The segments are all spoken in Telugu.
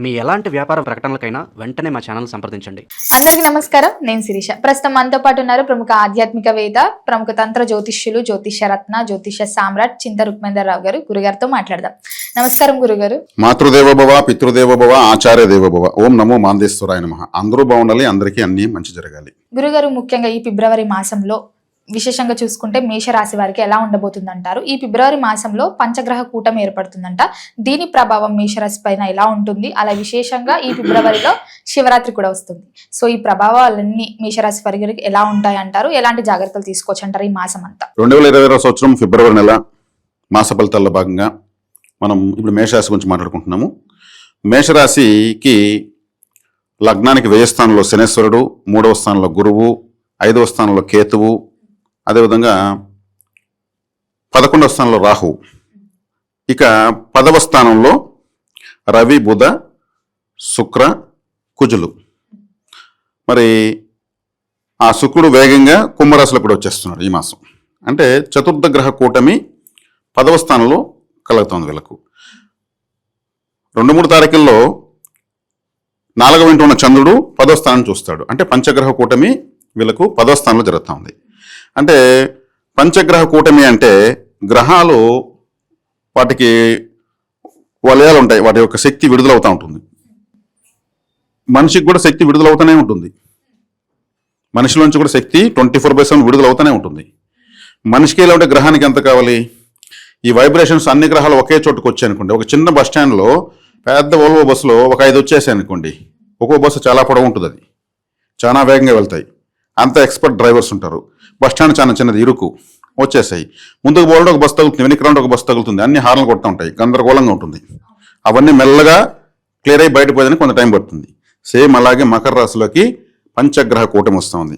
మీ ఎలాంటి వ్యాపార ప్రకటనలకైనా వెంటనే మా ఛానల్ సంప్రదించండి. అందరికీ నమస్కారం, నేను శిరీష. ప్రస్తుతం మనతో పాటు ఉన్నారు ప్రముఖ ఆధ్యాత్మికవేత్త, ప్రముఖ తంత్ర జ్యోతిష్యులు, జ్యోతిష్య రత్న, జ్యోతిష్య సామ్రాట్ చింత రుక్మేందర్ రావు గారు. గురుగారితో మాట్లాడదాం. నమస్కారం గురుగారు. మాతృదేవ భవ, పితృదేవ భవ, ఆచార్య దేవ భవ. ఓం నమో మాందేశ్వరాయ నమః. అందరూ బాగుండాలి, అందరికీ అన్ని మంచి జరగాలి. గురుగారు, ముఖ్యంగా ఈ ఫిబ్రవరి మాసంలో విశేషంగా చూసుకుంటే మేషరాశి వారికి ఎలా ఉండబోతుంది అంటారు? ఈ ఫిబ్రవరి మాసంలో పంచగ్రహ కూటమి ఏర్పడుతుందంట. దీని ప్రభావం మేషరాశి పైన ఎలా ఉంటుంది? అలా విశేషంగా ఈ ఫిబ్రవరిలో శివరాత్రి కూడా వస్తుంది. సో ఈ ప్రభావాలన్నీ మేషరాశి వారికి ఎలా ఉంటాయి అంటారు? ఎలాంటి జాగ్రత్తలు తీసుకోవచ్చు అంటారు ఈ మాసం అంతా? 2022 సంవత్సరం ఫిబ్రవరి నెల మాస ఫలితాల్లో భాగంగా మనం ఇప్పుడు మేషరాశి గురించి మాట్లాడుకుంటున్నాము. మేషరాశికి లగ్నానికి 10వ స్థానంలో శనేశ్వరుడు, 3వ స్థానంలో గురువు, 5వ స్థానంలో కేతువు, అదేవిధంగా 11వ స్థానంలో రాహువు, ఇక 10వ స్థానంలో రవి, బుధ, శుక్ర, కుజులు. మరి ఆ శుక్రుడు వేగంగా కుంభరాశిలో కూడా వచ్చేస్తున్నాడు ఈ మాసం. అంటే చతుర్థ గ్రహ కూటమి 10వ స్థానంలో కలుగుతోంది వీళ్ళకు. 2-3 తారీఖుల్లో 4వ ఇంటి ఉన్న చంద్రుడు 10వ స్థానం చూస్తాడు. అంటే పంచగ్రహ కూటమి వీళ్ళకు 10వ స్థానంలో జరుగుతూ ఉంది. అంటే పంచగ్రహ కూటమి అంటే గ్రహాలు వాటికి వలయాలు ఉంటాయి, వాటి యొక్క శక్తి విడుదలవుతూ ఉంటుంది. మనిషికి కూడా శక్తి విడుదలవుతూనే ఉంటుంది. మనిషిలోంచి కూడా శక్తి 24/7 విడుదలవుతూనే ఉంటుంది. మనిషికి ఎలా ఉంటే గ్రహానికి ఎంత కావాలి? ఈ వైబ్రేషన్స్ అన్ని గ్రహాలు ఒకే చోటుకు వచ్చాయి అనుకోండి. ఒక చిన్న బస్ స్టాండ్లో పెద్ద ఓల్వో బస్సులో ఒక 5 వచ్చేసాయి అనుకోండి. ఒక్కో బస్సు చాలా పొడవు ఉంటుంది, అది చాలా వేగంగా వెళ్తాయి. అంత ఎక్స్పర్ట్ డ్రైవర్స్ ఉంటారు. బస్ స్టాండ్ చాలా చిన్నది, ఇరుకు వచ్చేసాయి. ముందుకు పోవడం ఒక బస్సు తగులుతుంది, వెనక్కి రావడం ఒక బస్సు తగులుతుంది, అన్ని హార్న్లు కొడుతూ ఉంటాయి, గందరగోళంగా ఉంటుంది. అవన్నీ మెల్లగా క్లియర్ అయి బయటపోయేదానికి కొంత టైం పడుతుంది. సేమ్ అలాగే మకర రాశిలోకి పంచగ్రహ కూటమి వస్తుంది.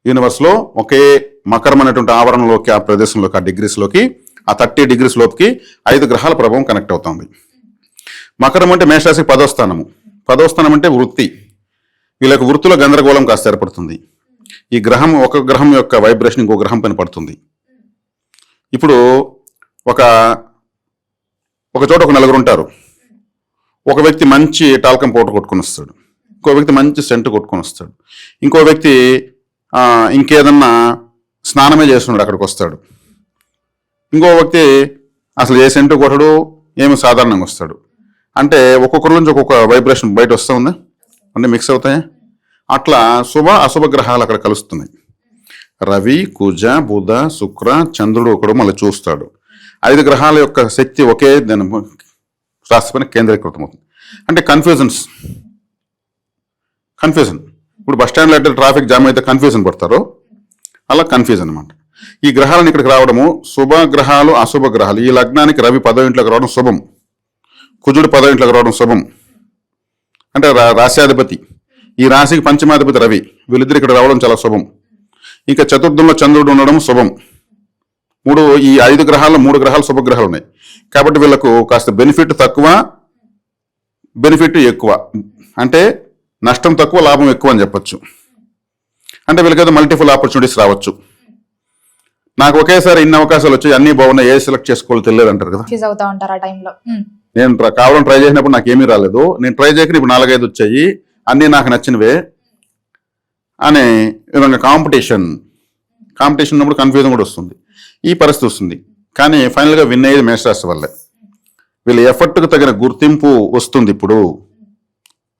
యూనివర్స్లో ఒకే మకరం అనేటువంటి ఆవరణలోకి, ఆ ప్రదేశంలోకి, ఆ డిగ్రీస్లోకి, ఆ 30 డిగ్రీస్ లోపుకి 5 గ్రహాల ప్రభావం కనెక్ట్ అవుతుంది. మకరం అంటే మేషరాశికి 10వ స్థానము. 10వ స్థానం అంటే వృత్తి. వీళ్ళకి వృత్తిలో గందరగోళం కాస్త ఏర్పడుతుంది. ఈ గ్రహం, ఒక గ్రహం యొక్క వైబ్రేషన్ ఇంకో గ్రహం పైన పడుతుంది. ఇప్పుడు ఒక చోట ఒక నలుగురు ఉంటారు. ఒక వ్యక్తి మంచి టాల్కం పౌడర్ కొట్టుకొని వస్తాడు, ఇంకో వ్యక్తి మంచి సెంట్ కొట్టుకొని వస్తాడు, ఇంకో వ్యక్తి ఇంకేదన్నా స్నానమే చేస్తున్నాడు అక్కడికి వస్తాడు, ఇంకో వ్యక్తి అసలు ఏ సెంటు కొట్టడు, ఏమి సాధారణంగా వస్తాడు. అంటే ఒక్కొక్కరి నుంచి ఒక్కొక్క వైబ్రేషన్ బయట వస్తూ ఉందా, అంటే మిక్స్ అవుతాయి. అట్లా శుభ అశుభ గ్రహాలు అక్కడ కలుస్తున్నాయి. రవి, కుజ, బుధ, శుక్ర, చంద్రుడు ఒకడు మళ్ళీ చూస్తాడు. 5 గ్రహాల యొక్క శక్తి ఒకే రాశి పైన కేంద్రీకృతం అవుతుంది. అంటే కన్ఫ్యూజన్. ఇప్పుడు బస్ స్టాండ్లో అయితే ట్రాఫిక్ జామ్ అయితే కన్ఫ్యూజన్ పడతారో అలా కన్ఫ్యూజన్ అనమాట. ఈ గ్రహాలను ఇక్కడికి రావడము శుభ గ్రహాలు, అశుభ గ్రహాలు. ఈ లగ్నానికి రవి 10వ ఇంట్లోకి రావడం శుభం, కుజుడు 10వ ఇంట్లోకి రావడం శుభం. అంటే రాశ్యాధిపతి, ఈ రాశికి పంచమాధిపతి రవి, వీళ్ళిద్దరు ఇక్కడ రావడం చాలా శుభం. ఇంకా చతుర్థంలో చంద్రుడు ఉండడం శుభం. ఈ 5 గ్రహాల్లో 3 గ్రహాలు శుభగ్రహాలు ఉన్నాయి. కాబట్టి వీళ్ళకు కాస్త బెనిఫిట్ తక్కువ, బెనిఫిట్ ఎక్కువ. అంటే నష్టం తక్కువ, లాభం ఎక్కువ అని చెప్పచ్చు. అంటే వీళ్ళకైతే మల్టిపుల్ ఆపర్చునిటీస్ రావచ్చు. నాకు ఒకేసారి ఇన్ని అవకాశాలు వచ్చాయి, అన్ని బాగున్నాయి, ఏ సెలెక్ట్ చేసుకోవాలో తెలియదు అంటారు కదా. నేను కావాలని ట్రై చేసినప్పుడు నాకు ఏమీ రాలేదు, నేను ట్రై చేయక ఇప్పుడు 4-5 వచ్చాయి, అన్నీ నాకు నచ్చినవే అనే విధంగా కాంపిటీషన్ ఉన్నప్పుడు కన్ఫ్యూజన్ కూడా వస్తుంది. ఈ పరిస్థితి వస్తుంది. కానీ ఫైనల్గా విన్ అయ్యేది మేషరాశి వల్లే. వీళ్ళ ఎఫర్ట్కు తగిన గుర్తింపు వస్తుంది. ఇప్పుడు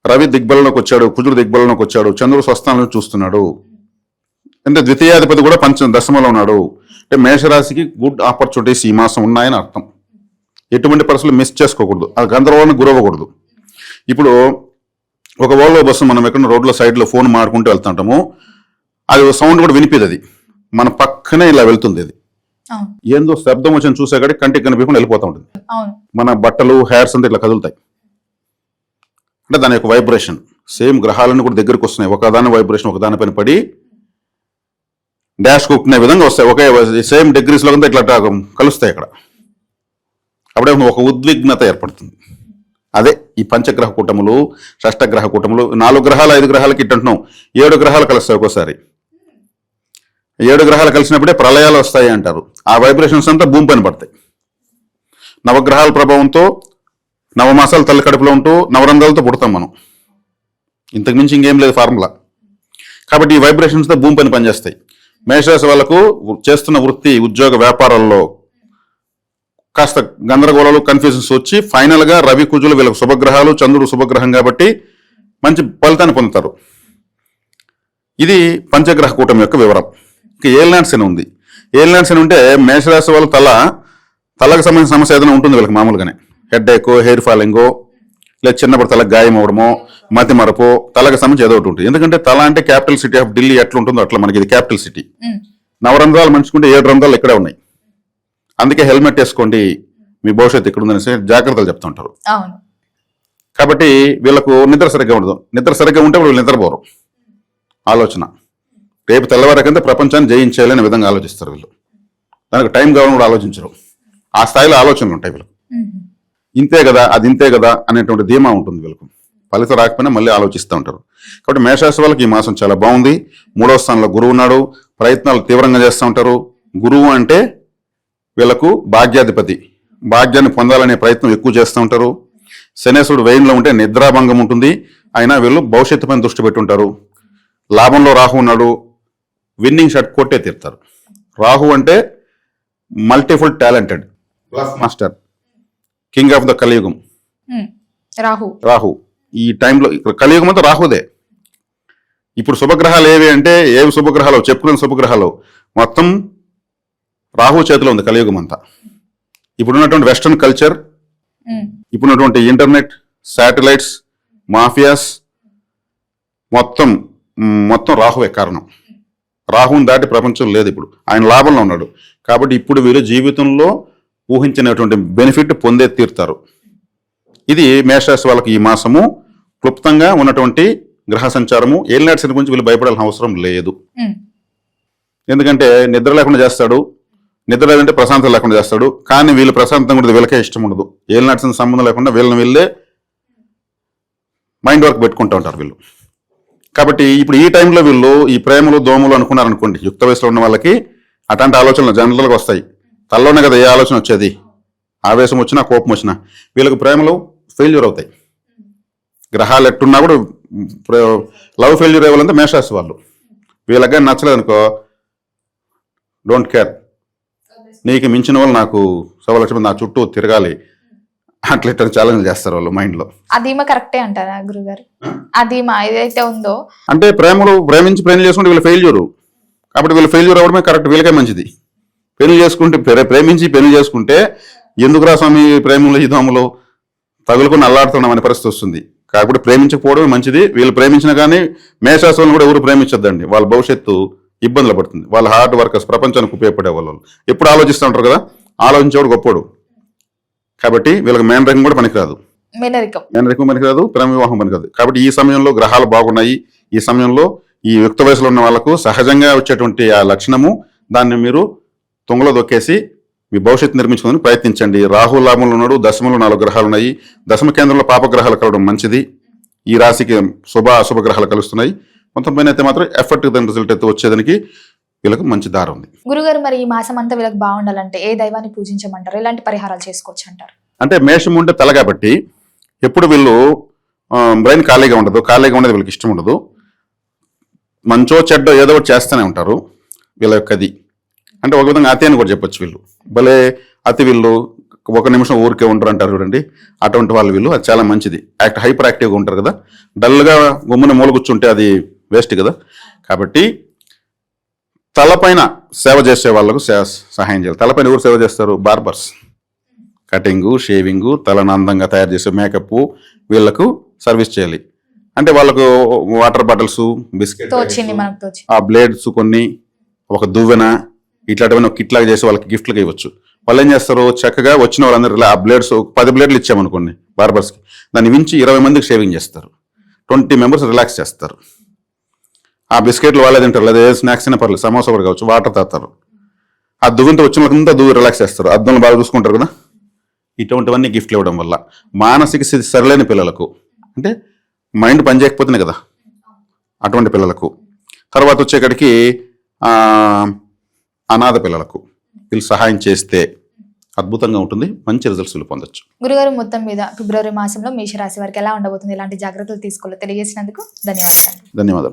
రవి దిగ్బలంలోకి వచ్చాడు, కుజుడు దిగ్బలంలోకి వచ్చాడు, చంద్రుడు స్వస్థానంలో చూస్తున్నాడు. అంటే ద్వితీయాధిపతి కూడా దశమలో ఉన్నాడు. అంటే మేషరాశికి గుడ్ ఆపర్చునిటీస్ ఈ మాసం ఉన్నాయని అర్థం. ఎటువంటి పరిస్థితులు మిస్ చేసుకోకూడదు, ఆ గందరగోళానికి గురవ్వకూడదు. ఇప్పుడు ఒక ఓల్వో బస్సు మనం ఎక్కడ రోడ్లో సైడ్లో ఫోన్ మాడుకుంటూ వెళ్తుంటాము, అది సౌండ్ కూడా వినిపిది, అది మన పక్కనే ఇలా వెళ్తుంది. అది ఏందో శబ్దం వచ్చిన చూసేకాడికి కంటికి కనిపించకుండా వెళ్ళిపోతూ ఉంటుంది. మన బట్టలు, హెయిర్స్ అంతా ఇట్లా కదులుతాయి. అంటే దాని యొక్క వైబ్రేషన్ సేమ్ గ్రహాలను కూడా దగ్గరికి వస్తున్నాయి. ఒకదాని వైబ్రేషన్ ఒకదానిపైన పడి డాష్ కొట్టుకునే విధంగా వస్తాయి. ఒకే సేమ్ డిగ్రీస్లో అంతా ఇట్లా కలుస్తాయి అక్కడ. అప్పుడే ఒక ఉద్విగ్నత ఏర్పడుతుంది. అదే ఈ పంచగ్రహ కూటములు, షష్టగ్రహ కూటములు. 4 గ్రహాలు 5 గ్రహాలకి ఇట్టంటున్నాం, 7 గ్రహాలు కలుస్తాయి ఒక్కోసారి. 7 గ్రహాలు కలిసినప్పుడే ప్రళయాలు వస్తాయి అంటారు. ఆ వైబ్రేషన్స్ అంతా భూమి పైన పడతాయి. నవగ్రహాల ప్రభావంతో నవమాసాలు తల్లి కడుపులో ఉంటూ నవరంధ్రాలతో పుడతాం మనం. ఇంతకు మించి ఇంకేం లేదు ఫార్ములా. కాబట్టి ఈ వైబ్రేషన్స్తో భూమి పైన పనిచేస్తాయి. మేషరాశి వాళ్ళకు చేస్తున్న వృత్తి, ఉద్యోగ, వ్యాపారాల్లో కాస్త గందరగోళాలు, కన్ఫ్యూజన్స్ వచ్చి ఫైనల్గా రవి కుజులు వీళ్ళకు శుభగ్రహాలు, చంద్రుడు శుభగ్రహం కాబట్టి మంచి ఫలితాన్ని పొందుతారు. ఇది పంచగ్రహ కూటమి యొక్క వివరం. ఇక ఏలినాటి శని ఉంది. ఏలినాటి శని ఉంటే మేషరాశి వాళ్ళ తలకు సంబంధించిన సమస్య ఏదైనా ఉంటుంది వీళ్ళకి మామూలుగానే. హెడ్ ఏక్, హెయిర్ ఫాలింగో, లేదా చిన్నప్పుడు తలకు గాయం అవడమో, మతి మరపు, తలకు సంబంధించి ఏదో ఒకటి ఉంటుంది. ఎందుకంటే తల అంటే క్యాపిటల్ సిటీ ఆఫ్ ఢిల్లీ ఎట్లా ఉంటుందో అట్లా మనకి ఇది క్యాపిటల్ సిటీ. నవరంధ్రాలు మంచుకుంటే 7 రంధ్రాలు ఇక్కడే ఉన్నాయి. అందుకే హెల్మెట్ వేసుకోండి, మీ భవిష్యత్తు ఇక్కడ ఉందని జాగ్రత్తలు చెప్తుంటారు. కాబట్టి వీళ్ళకు నిద్ర సరిగ్గా ఉండదు. నిద్ర సరిగ్గా ఉంటే వీళ్ళు నిద్రపోరు. ఆలోచన రేపు తెల్లవారకంతా ప్రపంచాన్ని జయించాలనే విధంగా ఆలోచిస్తారు వీళ్ళు. దానికి టైం కావాలని కూడా ఆలోచించరు. ఆ స్థాయిలో ఆలోచనలు ఉంటాయి వీళ్ళకు. ఇంతే కదా, అది ఇంతే కదా అనేటువంటి ధీమా ఉంటుంది వీళ్ళకు. ఫలితం రాకపోయినా మళ్ళీ ఆలోచిస్తూ ఉంటారు. కాబట్టి మేషరాశి వాళ్ళకి ఈ మాసం చాలా బాగుంది. 3వ స్థానంలో గురువు ఉన్నాడు. ప్రయత్నాలు తీవ్రంగా చేస్తూ ఉంటారు. గురువు అంటే వీళ్ళకు భాగ్యాధిపతి. భాగ్యాన్ని పొందాలనే ప్రయత్నం ఎక్కువ చేస్తూ ఉంటారు. శనేశ్వరుడు వ్యయంలో ఉంటే నిద్రాభంగం ఉంటుంది. అయినా వీళ్ళు భవిష్యత్తు పైన దృష్టి పెట్టుంటారు. లాభంలో రాహు ఉన్నాడు. విన్నింగ్ షాట్ కొట్టే తీరుతారు. రాహు అంటే multiple talented, master, king of the కలియుగం. రాహు ఈ టైంలో కలియుగం అంతా రాహుదే. ఇప్పుడు శుభగ్రహాలు ఏవి అంటే ఏవి శుభగ్రహాలు చెప్పుకున్న శుభగ్రహాలు మొత్తం రాహు చేతిలో ఉంది కలియుగం అంతా. ఇప్పుడున్నటువంటి వెస్ట్రన్ కల్చర్, ఇప్పుడున్నటువంటి ఇంటర్నెట్, శాటిలైట్స్, మాఫియాస్ మొత్తం రాహువే కారణం. రాహుని దాటి ప్రపంచం లేదు. ఇప్పుడు ఆయన లాభంలో ఉన్నాడు. కాబట్టి ఇప్పుడు వీళ్ళు జీవితంలో ఊహించినటువంటి బెనిఫిట్ పొందే తీరుతారు. ఇది మేషరాశి వాళ్ళకి ఈ మాసము క్లుప్తంగా ఉన్నటువంటి గ్రహ సంచారము. ఏలినాటి శని గురించి వీళ్ళు భయపడాల్సిన అవసరం లేదు. ఎందుకంటే నిద్ర లేకుండా చేస్తాడు. నిద్ర లేదంటే ప్రశాంతం లేకుండా చేస్తాడు. కానీ వీళ్ళు ప్రశాంతంగా ఉండదు, వీళ్ళకే ఇష్టం ఉండదు. ఏలినాటి శని సంబంధం లేకుండా వీళ్ళే మైండ్ వర్క్ పెట్టుకుంటూ ఉంటారు వీళ్ళు. కాబట్టి ఇప్పుడు ఈ టైంలో వీళ్ళు ఈ ప్రేమలు, దోమలు అనుకున్నారనుకోండి, యుక్త వయసులో ఉన్న వాళ్ళకి అట్లాంటి ఆలోచనలు జనరల్గా వస్తాయి. తల్లోనే కదా ఏ ఆలోచన వచ్చేది. ఆవేశం వచ్చినా, కోపం వచ్చినా వీళ్ళకి ప్రేమలు ఫెయిల్యూర్ అవుతాయి. గ్రహాలు ఎట్టున్నా కూడా లవ్ ఫెయిల్యూర్ అయ్యేవాళ్ళంతా మేషరాశి వాళ్ళు. వీళ్ళకి నచ్చలేదు అనుకో, డోంట్ కేర్, నీకు మించిన వాళ్ళు నాకు 1,00,000 మంది నా చుట్టూ తిరగాలి, అట్లా ఛాలెంజ్ చేస్తారు వాళ్ళు మైండ్లో. అదీమా కరెక్టే అంటారా గురుగారు? అదీమా ఏదైతే ఉందో అంటే ప్రేమించి పెళ్లి చేసుకుంటే వీళ్ళు ఫెయిల్యూరు. కాబట్టి వీళ్ళు ఫెయిల్యూర్ అవ్వడమే కరెక్ట్, వీళ్ళకే మంచిది. ప్రేమించి పెళ్లి చేసుకుంటే ఎందుకురా స్వామి ప్రేమలు ఈ దోమలు తగులుకొని అల్లాడుతున్నాం అనే పరిస్థితి వస్తుంది. కాబట్టి ప్రేమించకపోవడమే మంచిది. వీళ్ళు ప్రేమించినా కానీ మేషరాశి వాళ్ళని కూడా ఎవరు ప్రేమించొద్దండి. వాళ్ళ భవిష్యత్తు ఇబ్బందులు పడుతుంది. వాళ్ళ హార్డ్ వర్కర్స్, ప్రపంచానికి ఉపయోగపడే వాళ్ళు ఎప్పుడు ఆలోచిస్తూ ఉంటారు కదా, ఆలోచించేవాడు గొప్పోడు. కాబట్టి వీళ్ళకి మేనరికం కూడా పనికిరాదు, మేనరికం పనికిరాదు, ప్రేమ వివాహం పనికిరాదు. కాబట్టి ఈ సమయంలో గ్రహాలు బాగున్నాయి. ఈ సమయంలో ఈ యుక్త వయసులో ఉన్న వాళ్ళకు సహజంగా వచ్చేటువంటి ఆ లక్షణము, దాన్ని మీరు తుంగలో దొక్కేసి మీ భవిష్యత్తు నిర్మించుకోవడానికి ప్రయత్నించండి. రాహు లాభంలో ఉన్నాడు. దశమంలో 4 గ్రహాలు ఉన్నాయి. దశమ కేంద్రంలో పాపగ్రహాలు కలవడం మంచిది. ఈ రాశికి అశుభ గ్రహాలు కలుస్తున్నాయి. మొత్తం పైన అయితే మాత్రం ఎఫర్ట్ దాని రిజల్ట్ అయితే వచ్చేదానికి వీళ్ళకి మంచి దారి ఉంది. గురుగారు, మరి ఈ మాసం అంతా వీళ్ళకి బాగుండాలంటే ఏ దైవాన్ని పూజించమంటారు? ఎలాంటి పరిహారాలు చేసుకోవచ్చు అంటారు? అంటే మేషం ఉంటే తల కాబట్టి ఎప్పుడు వీళ్ళు బ్రెయిన్ ఖాళీగా ఉండదు. ఖాళీగా ఉండదు వీళ్ళకి ఇష్టం ఉండదు. మంచో చెడ్డో ఏదో ఒకటి చేస్తూనే ఉంటారు. వీళ్ళ యొక్కది అంటే ఒక విధంగా అతి అని కూడా చెప్పొచ్చు. వీళ్ళు భలే అతి. వీళ్ళు 1 నిమిషం ఊరికే ఉండరు అంటారు చూడండి, అటువంటి వాళ్ళు వీళ్ళు. అది చాలా మంచిది. హైపర్ యాక్టివ్గా ఉంటారు కదా. డల్గా గుమ్మున మూల కూర్చుంటే అది వేస్ట్ కదా. కాబట్టి తలపైన సేవ చేసే వాళ్ళకు సహాయం చేయాలి. తలపైన ఎవరు సేవ చేస్తారు? బార్బర్స్. కటింగు, షేవింగు, తలను అందంగా తయారు చేసే మేకప్, వీళ్ళకు సర్వీస్ చేయాలి. అంటే వాళ్ళకు వాటర్ బాటిల్స్, బిస్కెట్, ఆ బ్లేడ్స్ కొన్ని, ఒక దువ్వెన, ఇట్లాంటివన్నీ ఒక కిట్ లాగా చేసి వాళ్ళకి గిఫ్ట్లుగా ఇవ్వచ్చు. వాళ్ళు ఏం చేస్తారు, చక్కగా వచ్చిన వాళ్ళందరూ ఆ బ్లేడ్స్ 10 బ్లేడ్లు ఇచ్చామనుకోండి బార్బర్స్కి, దాన్ని వించి 20 మందికి షేవింగ్ చేస్తారు. 20 మెంబర్స్ రిలాక్స్ చేస్తారు. ఆ బిస్కెట్లు వాళ్ళే తింటారు, లేదా ఏ స్నాక్స్ అయినా పర్లేదు, సమోసా కూడా కావచ్చు, వాటర్ తాగుతారు. ఆ దువ్వుతో వచ్చిన వాళ్ళంతా దువ్వు రిలాక్స్ చేస్తారు. అద్దంలో బాగా చూసుకుంటారు కదా. ఇటువంటివన్నీ గిఫ్ట్లు ఇవ్వడం వల్ల మానసిక స్థితి సరిలేని పిల్లలకు, అంటే మైండ్ పనిచేయకపోతేనే కదా అటువంటి పిల్లలకు. తర్వాత వచ్చేకాడికి అనాథ పిల్లలకు వీళ్ళు సహాయం చేస్తే అద్భుతంగా ఉంటుంది, మంచి రిజల్ట్స్ పొందొచ్చు. గురుగారు, మొత్తం మీద ఫిబ్రవరి మాసంలో మేషరాశి వారికి ఎలా ఉండబోతుంది, ఎలాంటి జాగ్రత్తలు తీసుకోవాలో తెలియజేసినందుకు ధన్యవాదాలు. ధన్యవాదాలు.